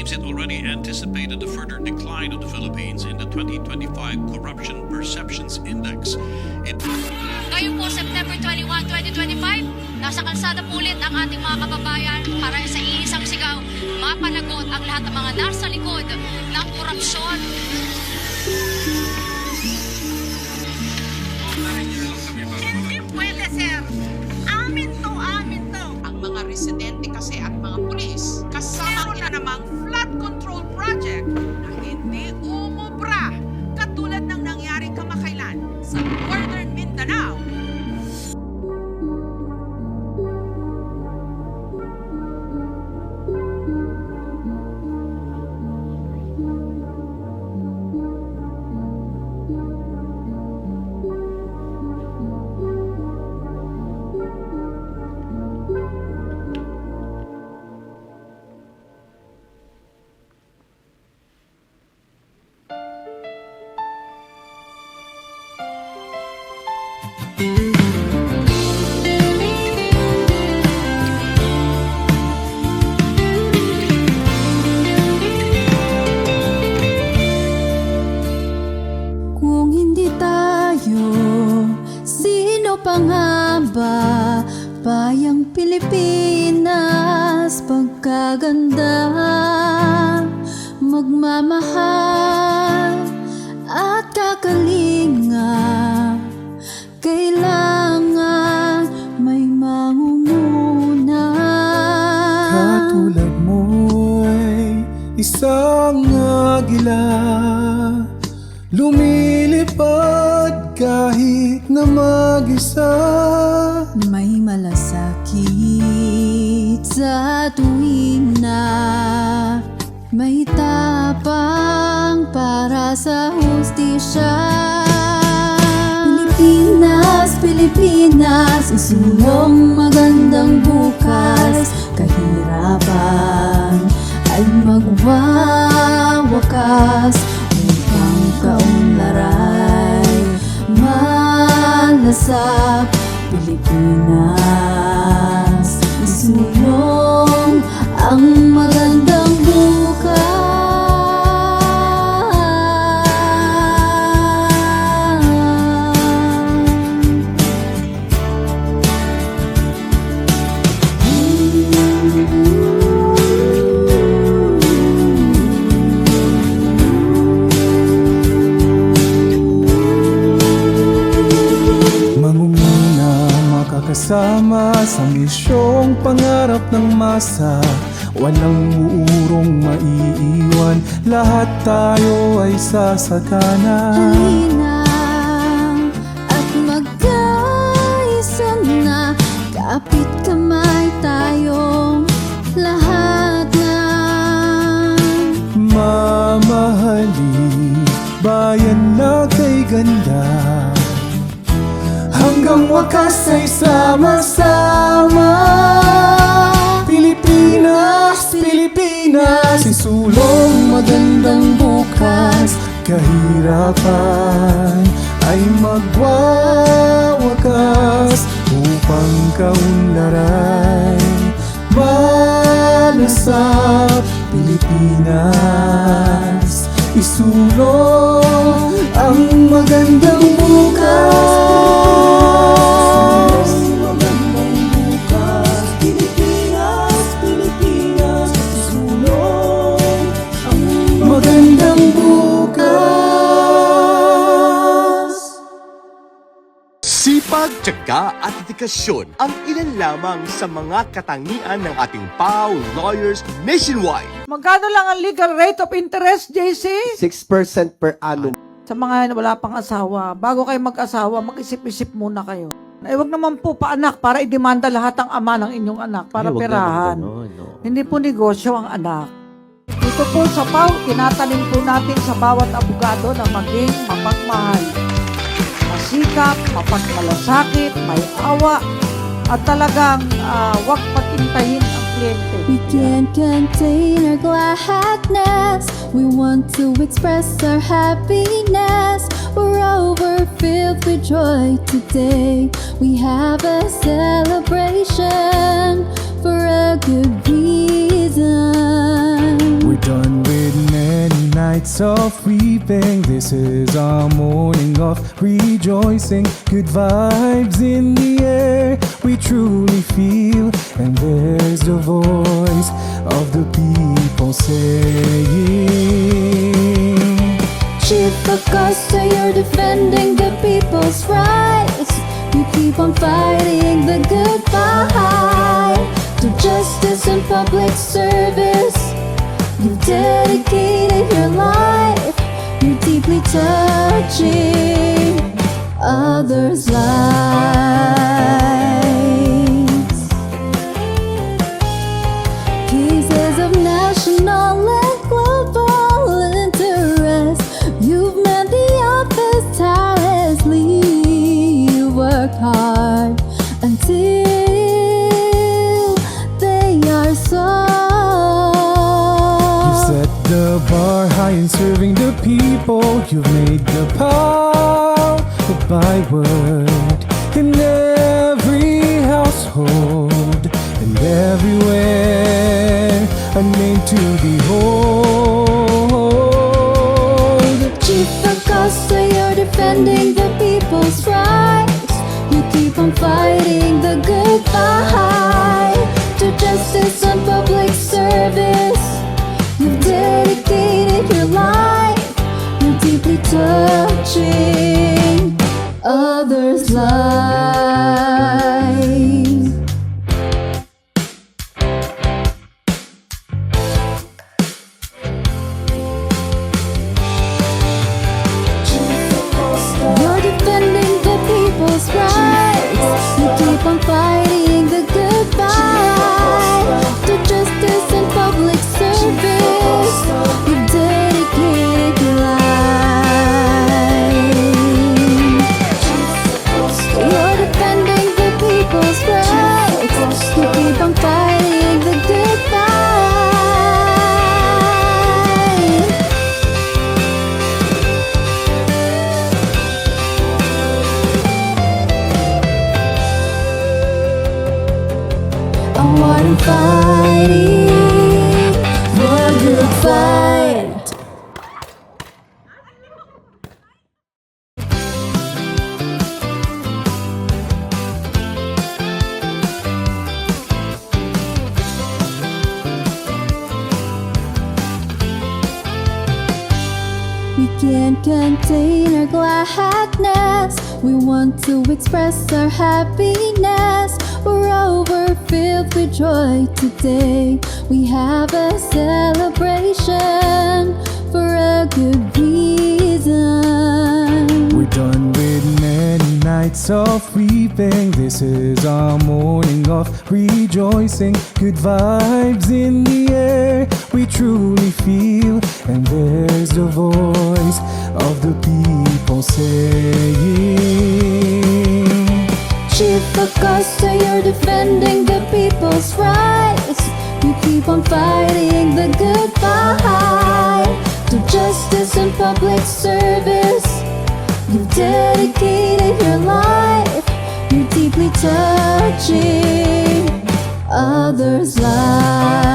believes it already anticipated the further decline of the Philippines in the 2025 Corruption Perceptions Index. Ngayon po, September 21, 2025, nasa kalsada po ulit ang ating mga kababayan para sa iisang sigaw, mapanagot ang lahat ng mga nasa likod ng korupsyon. Hindi pwede, sir. Amin to, amin to. Ang mga residente kasi at mga pulis kasama Meron na namang flood control project na hindi umubra katulad ng nangyari kamakailan sa Northern Mindanao. Kung hindi tayo, sino pa nga ba? Bayang Pilipinas, pagkaganda, magmamahal at kakalinga. Kailangan may mangunguna. Katulad mo'y isang agila, lumilipad kahit na mag-isa. May malasakit sa tuwing na may tapang para sa hustisya. Pilipinas, Pilipinas, isulong magandang bukas. Kahirapan ay magwawakas upang kaunlaray malasap. Pilipinas, isulong ang magandang Kasama sa misyong pangarap ng masa, walang uurong maiiwan, lahat tayo ay sasagana. Halina at magkaisa na, kapit kamay tayong lahat na mamahali, bayan na kay ganda. Hanggang wakas ay sama-sama. Pilipinas, Pilipinas, isulong magandang bukas. Kahirapan ay magwawakas upang kaunlaray malasap. Pilipinas, isulong ang magandang bukas. Sipag, tiyaga at dedikasyon ang ilan lamang sa mga katangian ng ating PAO lawyers nationwide. Magkano lang ang legal rate of interest, JC? 6% per annum. Sa mga wala pang asawa, bago kayo mag-asawa, mag-isip-isip muna kayo. Ay, wag naman po paanak para idemanda lahat ang ama ng inyong anak para perahan. Hindi po negosyo ang anak. Ito po sa PAO, tinatanim po natin sa bawat abogado na maging mapagmahal, masikap, mapagmalasakit, may awa, at talagang wag patintahin ang kliyente. We can't contain our gladness. We want to express our happiness. We're overfilled with joy today. We have a celebration for a good reason. We're done nights of weeping, this is our morning of rejoicing. Good vibes in the air, we truly feel, and there's the voice of the people saying, Chief Acosta, you're defending the people's rights. You keep on fighting the good fight to justice and public service. You've dedicated your life. You're deeply touching others' lives. Cases of national and global interest, you've met the office tirelessly. You work hard until they are solved. You set the bar high in serving the people. You've made the power a byword in every household and everywhere, a name to behold. Chief Acosta, you're defending the people's rights. You keep on fighting the good fight to justice and public service. You've dedicated your life. You're deeply touching others' lives. You're defending the people's rights. You keep on fighting the good fight to justice and public service. You've dedicated your life. You're defending the people's rights. You keep on fighting the good fight. I wanna fighting the good fight. We can't contain our gladness. We want to express our happiness. We're overfilled with joy today. We have a celebration for a good reason. We're done with many nights of weeping, this is our morning of rejoicing. Good vibes in the air, we truly feel, and there's the voice of the people saying, Chief Acosta, you're defending the people's rights. You keep on fighting the good fight to justice and public service. You've dedicated your life. You're deeply touching others' lives.